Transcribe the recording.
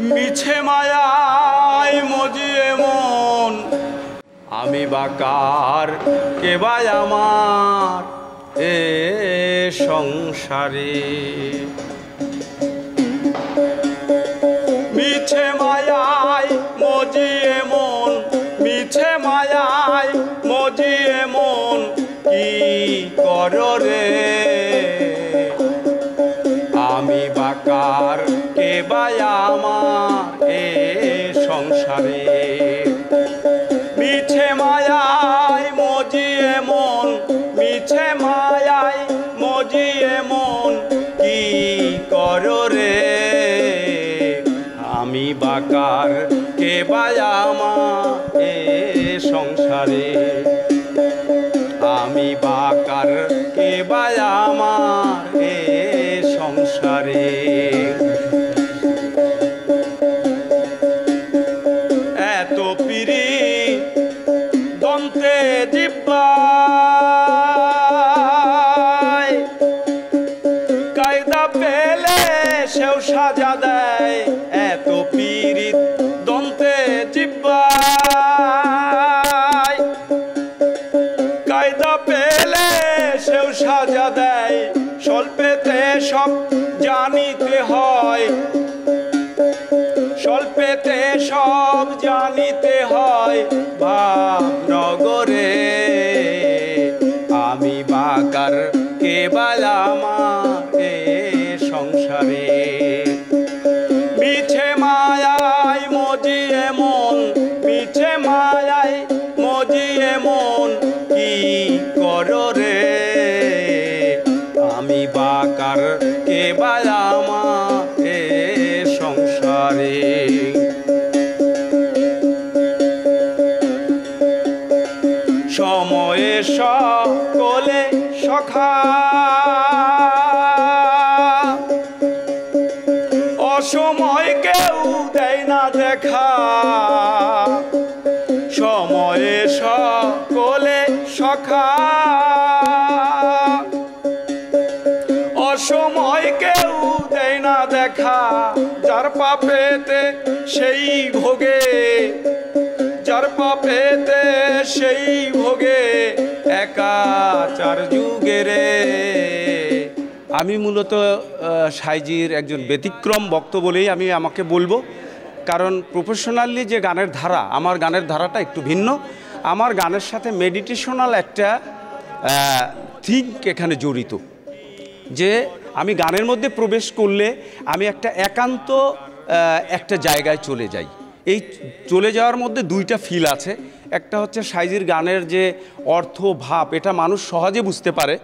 মিছে মায়ায় মজিয়ে মন, আমি বাকার কে ভাই আমার এ সংসারে। মিছে মায়ায় মজিয়ে মন, মিছে মায়ায় মজিয়ে মন, কি করো রে আমি বাকার কে ভাই আমার এ সংসারে। মিছে মায়ায় মজিয়ে মন, মিছে মায়ায় মজিয়ে মন, কি করো রে আমি বাকার কে ভাই আমার এ সংসারে। আমি বাকার কে ভাই আমার এ সংসারে। এত পিরি দন্তে জিব্বায়, কায়দা পেলে সেও সাজা দেয়। এত পিরি দন্তে জিব্বায়, কায়দা পেলে সেও সাজা দেয়। স্বল্পেতে সব জানিতে হয়, স্বল্পেতে সব জানিতে হয় ভাবনগরে। আমি বাকার কে ভাই আমার এ সংসারে। মিছে মায়ায় মজিয়ে মন, মিছে মায়ায় মজিয়ে মন, কি করো রে আমি বাকার কে ভাই আমার এ সংসারে। সময়ে সকলে সখা, অসময় কেউ দেয় না দেখা। সময়ে সকলে সখা, অসময় কেউ দেয় না দেখা। যার পাপেতে সেই ভোগে, যার পাপেতে সেই ভোগে, একাচার যুগে রে। আমি মূলত সাইজির একজন ব্যতিক্রম বক্তা বলেই আমি আমাকে বলবো, কারণ প্রফেশনালি যে গানের ধারা, আমার গানের ধারাটা একটু ভিন্ন। আমার গানের সাথে মেডিটেশনাল একটা থিঙ্ক এখানে জড়িত, যে আমি গানের মধ্যে প্রবেশ করলে আমি একটা একান্ত একটা জায়গায় চলে যাই। এই চলে যাওয়ার মধ্যে দুইটা ফিল আছে। একটা হচ্ছে সাইজির গানের যে অর্থ ভাব, এটা মানুষ সহজে বুঝতে পারে।